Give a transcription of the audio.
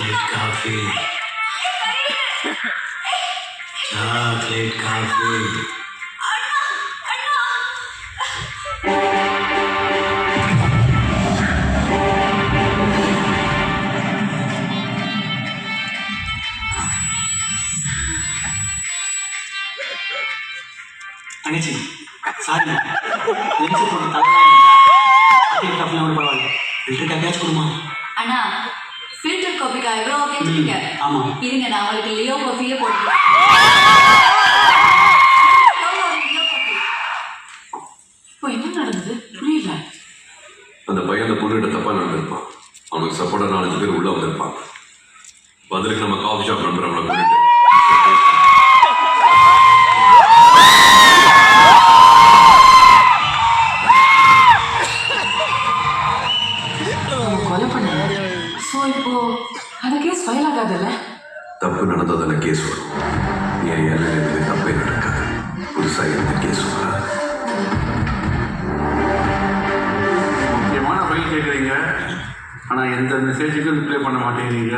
Chocolate coffee. தங்கச்சி sorry lens போட்டு தலைலாம் காஃபிலாம் கூட பரவாயில்ல ஃபில்டர் காஃபியாச்சும் கொடுமா. அண்ணா ஃபில்டர் காஃபிக்கா எவ்வளோ கேட்டுருக்கீங்க? ஆமாம் இருங்க நான் அவளுக்கு லியோ காஃபியே போட்டுருக்கேன். இப்போ என்ன நடந்தது புரியல. அந்த பையன் அந்த பொண்ணுகிட்ட தப்பா நடந்திருப்பான். அவனுக்கு சப்போர்ட்டா 4 பேர் உள்ள வந்திருப்பான். பதிலுக்கு நம்ம காஃபி ஷாப் நம்பர் அவனை கொண்டுட்டு கொலை பண்ண. ஸோ இப்போ அந்த கேஸ் ஃபைல் ஆகாதுல்ல? தப்பு நடந்ததான கேஸ் வரும். என் ஏழை தப்பே நடக்காது. புதுசாக எந்த கேஸ் வராது. முக்கியமான ஃபைல் கேட்குறீங்க, ஆனால் எந்த மெசேஜுக்கும் ரிப்ளை பண்ண மாட்டேங்கிறீங்க.